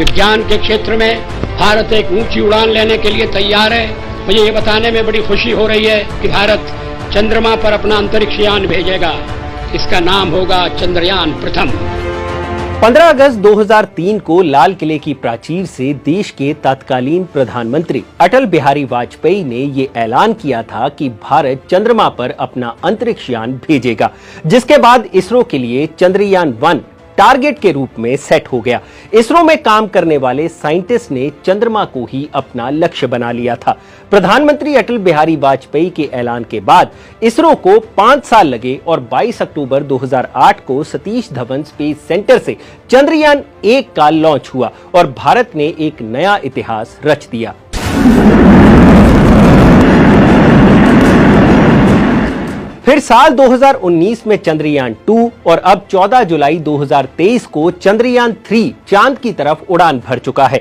विज्ञान के क्षेत्र में भारत एक ऊंची उड़ान लेने के लिए तैयार है। मुझे ये बताने में बड़ी खुशी हो रही है कि भारत चंद्रमा पर अपना अंतरिक्ष यान भेजेगा। इसका नाम होगा चंद्रयान प्रथम। 15 अगस्त 2003 को लाल किले की प्राचीर से देश के तत्कालीन प्रधानमंत्री अटल बिहारी वाजपेयी ने ये ऐलान किया था कि भारत चंद्रमा पर अपना अंतरिक्ष यान भेजेगा, जिसके बाद इसरो के लिए चंद्रयान 1 टारगेट के रूप में सेट हो गया। इसरो में काम करने वाले साइंटिस्ट ने चंद्रमा को ही अपना लक्ष्य बना लिया था। प्रधानमंत्री अटल बिहारी वाजपेयी के ऐलान के बाद इसरो को 5 साल लगे और 22 अक्टूबर 2008 को सतीश धवन स्पेस सेंटर से चंद्रयान 1 का लॉन्च हुआ और भारत ने एक नया इतिहास रच दिया। फिर साल 2019 में चंद्रयान 2 और अब 14 जुलाई 2023 को चंद्रयान 3 चांद की तरफ उड़ान भर चुका है।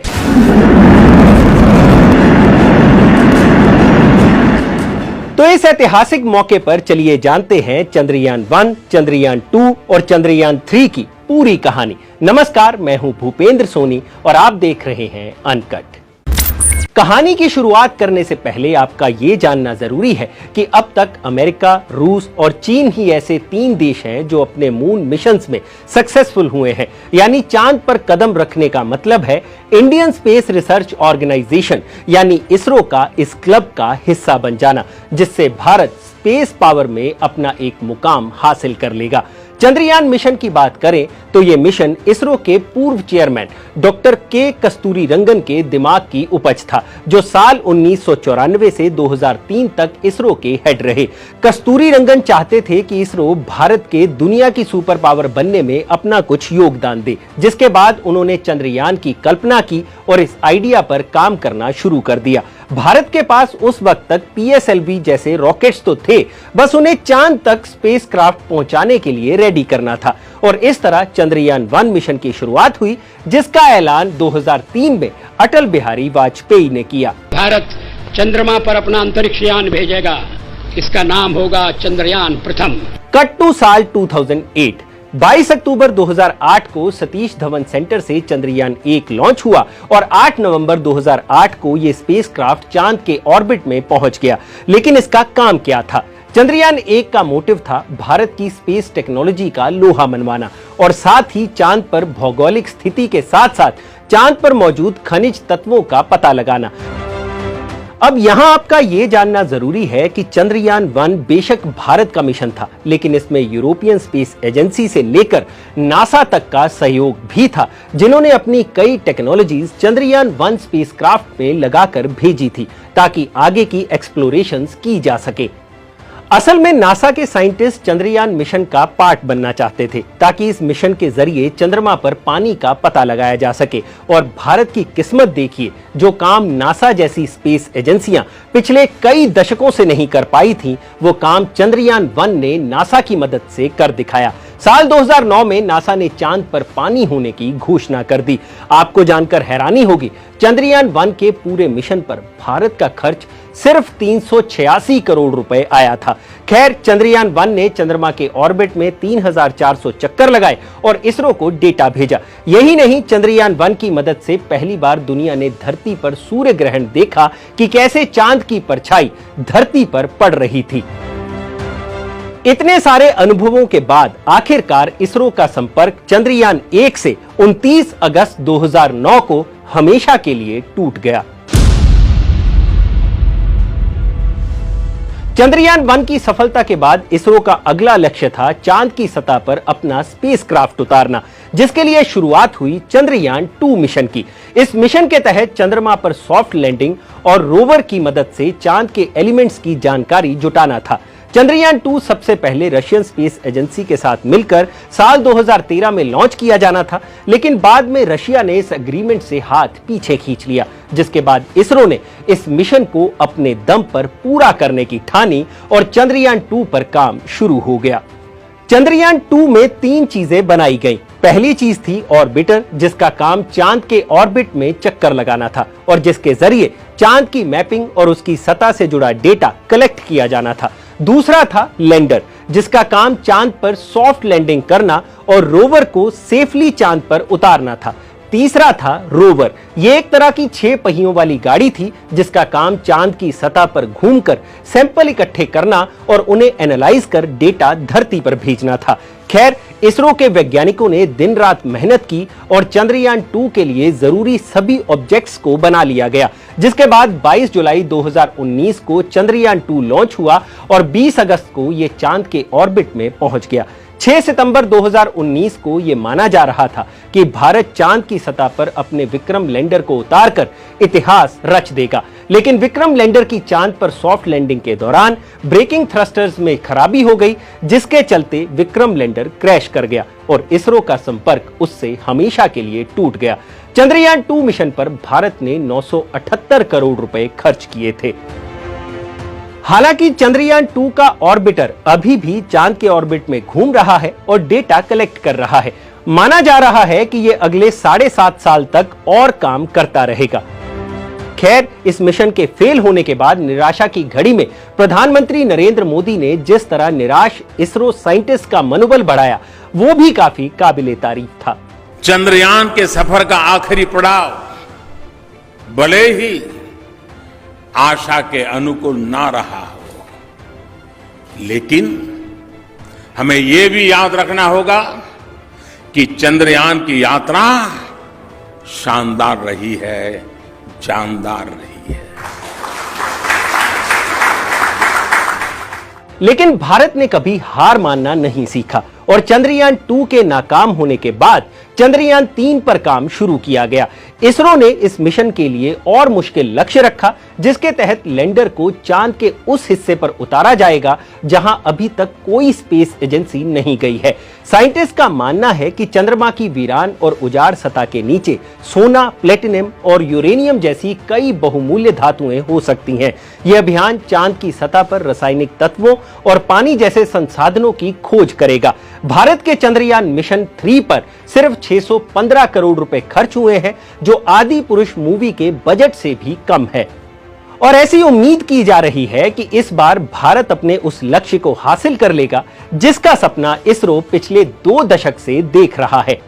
तो इस ऐतिहासिक मौके पर चलिए जानते हैं चंद्रयान 1, चंद्रयान 2 और चंद्रयान 3 की पूरी कहानी। नमस्कार, मैं हूं भूपेंद्र सोनी और आप देख रहे हैं अनकट। कहानी की शुरुआत करने से पहले आपका यह जानना जरूरी है कि अब तक अमेरिका, रूस और चीन ही ऐसे 3 देश हैं जो अपने मून मिशंस में सक्सेसफुल हुए हैं। यानी चांद पर कदम रखने का मतलब है इंडियन स्पेस रिसर्च ऑर्गेनाइजेशन यानी इसरो का इस क्लब का हिस्सा बन जाना, जिससे भारत स्पेस पावर में अपना एक मुकाम हासिल कर लेगा। चंद्रयान मिशन की बात करें तो यह मिशन इसरो के पूर्व चेयरमैन डॉक्टर के कस्तूरीरंगन के दिमाग की उपज था, जो साल 1994 से 2003 तक इसरो के हेड रहे। कस्तूरीरंगन चाहते थे कि इसरो भारत के दुनिया की सुपर पावर बनने में अपना कुछ योगदान दे, जिसके बाद उन्होंने चंद्रयान की कल्पना की और इस आइडिया पर काम करना शुरू कर दिया। भारत के पास उस वक्त तक PSLV जैसे रॉकेट्स तो थे, बस उन्हें चांद तक स्पेसक्राफ्ट पहुंचाने के लिए रेडी करना था और इस तरह चंद्रयान 1 मिशन की शुरुआत हुई, जिसका ऐलान 2003 में अटल बिहारी वाजपेयी ने किया। भारत चंद्रमा पर अपना अंतरिक्ष यान भेजेगा। इसका नाम होगा चंद्रयान प्रथम। कट टू साल 2008। 22 अक्टूबर 2008 को सतीश धवन सेंटर से चंद्रयान 1 लॉन्च हुआ और 8 नवंबर 2008 को यह स्पेसक्राफ्ट चांद के ऑर्बिट में पहुंच गया। लेकिन इसका काम क्या था? चंद्रयान 1 का मोटिव था भारत की स्पेस टेक्नोलॉजी का लोहा मनवाना और साथ ही चांद पर भौगोलिक स्थिति के साथ साथ चांद पर मौजूद खनिज तत्वों का पता लगाना। अब यहां आपका यह जानना जरूरी है कि चंद्रयान 1 बेशक भारत का मिशन था, लेकिन इसमें यूरोपियन स्पेस एजेंसी से लेकर नासा तक का सहयोग भी था, जिन्होंने अपनी कई टेक्नोलॉजीज चंद्रयान 1 स्पेसक्राफ्ट में लगाकर भेजी थी ताकि आगे की एक्सप्लोरेशंस की जा सके। असल में नासा के साइंटिस्ट चंद्रयान मिशन का पार्ट बनना चाहते थे ताकि इस मिशन के जरिए चंद्रमा पर पानी का पता लगाया जा सके। और भारत की किस्मत देखिए, जो काम नासा जैसी स्पेस एजेंसियां पिछले कई दशकों से नहीं कर पाई थी, वो काम चंद्रयान 1 ने नासा की मदद से कर दिखाया। साल 2009 में नासा ने चांद पर पानी होने की घोषणा कर दी। आपको जानकर हैरानी होगी, चंद्रयान 1 के पूरे मिशन पर भारत का खर्च सिर्फ 386 करोड़ रुपए आया था। खैर, चंद्रयान 1 ने चंद्रमा के ऑर्बिट में 3400 चक्कर लगाए और इसरो को डेटा भेजा। यही नहीं, चंद्रयान 1 की मदद से पहली बार दुनिया ने धरती पर सूर्य ग्रहण देखा कि कैसे चांद की परछाई धरती पर पड़ रही थी। इतने सारे अनुभवों के बाद आखिरकार इसरो का संपर्क चंद्रयान 1 से 29 अगस्त 2009 को हमेशा के लिए टूट गया। चंद्रयान 1 की सफलता के बाद इसरो का अगला लक्ष्य था चांद की सतह पर अपना स्पेसक्राफ्ट उतारना, जिसके लिए शुरुआत हुई चंद्रयान 2 मिशन की। इस मिशन के तहत चंद्रमा पर सॉफ्ट लैंडिंग और रोवर की मदद से चांद के एलिमेंट्स की जानकारी जुटाना था। चंद्रयान 2 सबसे पहले रशियन स्पेस एजेंसी के साथ मिलकर साल 2013 में लॉन्च किया जाना था, लेकिन बाद में रशिया ने इस एग्रीमेंट से हाथ पीछे खींच लिया, जिसके बाद इसरो ने इस मिशन को अपने दम पर पूरा करने की ठानी और चंद्रयान 2 पर काम शुरू हो गया। चंद्रयान 2 में 3 चीजें बनाई गई। पहली चीज थी ऑर्बिटर, जिसका काम चांद के ऑर्बिट में चक्कर लगाना था और जिसके जरिए चांद की मैपिंग और उसकी सतह से जुड़ा डेटा कलेक्ट किया जाना था। दूसरा था लैंडर, जिसका काम चांद पर सॉफ्ट लैंडिंग करना और रोवर को सेफली चांद पर उतारना था। तीसरा था रोवर। ये एक तरह की 6 पहियों वाली गाड़ी थी जिसका काम चांद की सतह पर घूमकर सैंपल इकट्ठे करना और उन्हें एनालाइज कर डेटा धरती पर भेजना था। खैर, इसरो के वैज्ञानिकों ने दिन रात मेहनत की और चंद्रयान 2 के लिए जरूरी सभी ऑब्जेक्ट्स को बना लिया गया, जिसके बाद 22 जुलाई 2019 को चंद्रयान 2 लॉन्च हुआ और 20 अगस्त को यह चांद के ऑर्बिट में पहुंच गया। 6 सितंबर 2019 को यह माना जा रहा था कि भारत चांद की सतह पर अपने विक्रम लैंडर को उतारकर इतिहास रच देगा, लेकिन विक्रम लैंडर की चांद पर सॉफ्ट लैंडिंग के दौरान ब्रेकिंग थ्रस्टर्स में खराबी हो गई, जिसके चलते विक्रम लैंडर क्रैश कर गया और इसरो का संपर्क उससे हमेशा के लिए टूट गया। चंद्रयान 2 मिशन पर भारत ने 978 करोड़ रुपए खर्च किए थे। हालांकि चंद्रयान 2 का ऑर्बिटर अभी भी चांद के ऑर्बिट में घूम रहा है और डेटा कलेक्ट कर रहा है। माना जा रहा है कि यह अगले 7.5 साल तक और काम करता रहेगा। खैर, इस मिशन के फेल होने के बाद निराशा की घड़ी में प्रधानमंत्री नरेंद्र मोदी ने जिस तरह निराश इसरो साइंटिस्ट का मनोबल बढ़ाया, वो भी काफी काबिले तारीफ था। चंद्रयान के सफर का आखिरी पड़ाव भले ही आशा के अनुकूल ना रहा हो, लेकिन हमें यह भी याद रखना होगा कि चंद्रयान की यात्रा शानदार रही है, जानदार रही है। लेकिन भारत ने कभी हार मानना नहीं सीखा और चंद्रयान 2 के नाकाम होने के बाद चंद्रयान 3 पर काम शुरू किया गया। इसरो ने इस मिशन के लिए और मुश्किल लक्ष्य रखा, जिसके तहत लैंडर को चांद के उस हिस्से पर उतारा जाएगा जहां अभी तक कोई स्पेस एजेंसी नहीं गई है। साइंटिस्ट का मानना है कि चंद्रमा की वीरान और उजाड़ सतह के नीचे सोना, प्लेटिनम और यूरेनियम जैसी कई बहुमूल्य धातुएं हो सकती हैं। यह अभियान चांद की सतह पर रासायनिक तत्वों और पानी जैसे संसाधनों की खोज करेगा। भारत के चंद्रयान मिशन 3 पर सिर्फ 615 करोड़ रुपए खर्च हुए हैं, जो आदि पुरुष मूवी के बजट से भी कम है। और ऐसी उम्मीद की जा रही है कि इस बार भारत अपने उस लक्ष्य को हासिल कर लेगा जिसका सपना इसरो पिछले 2 दशक से देख रहा है।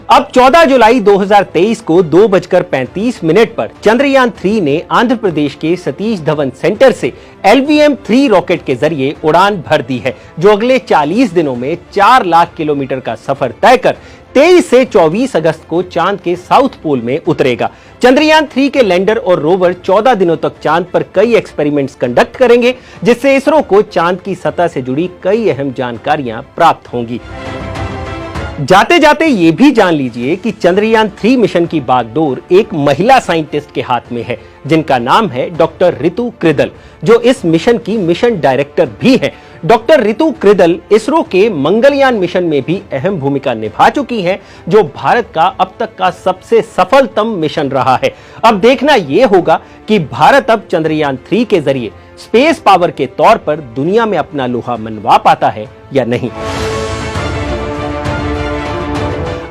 अब 14 जुलाई 2023 को 2:35 पर चंद्रयान 3 ने आंध्र प्रदेश के सतीश धवन सेंटर से LVM-3 रॉकेट के जरिए उड़ान भर दी है, जो अगले 40 दिनों में 4 लाख किलोमीटर का सफर तय कर 23 से 24 अगस्त को चांद के साउथ पोल में उतरेगा। चंद्रयान 3 के लैंडर और रोवर 14 दिनों तक चांद पर कई एक्सपेरिमेंट्स कंडक्ट करेंगे, जिससे इसरो को चांद की सतह से जुड़ी कई अहम जानकारियां प्राप्त होंगी। जाते जाते ये भी जान लीजिए कि चंद्रयान 3 मिशन की बागडोर एक महिला साइंटिस्ट के हाथ में है, जिनका नाम है डॉक्टर रितु कृदल, जो इस मिशन की मिशन डायरेक्टर भी है। डॉक्टर रितु कृदल इसरो के मंगलयान मिशन में भी अहम भूमिका निभा चुकी हैं, जो भारत का अब तक का सबसे सफलतम मिशन रहा है। अब देखना यह होगा कि भारत अब चंद्रयान 3 के जरिए स्पेस पावर के तौर पर दुनिया में अपना लोहा मनवा पाता है या नहीं।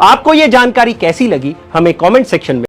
आपको यह जानकारी कैसी लगी, हमें कमेंट सेक्शन में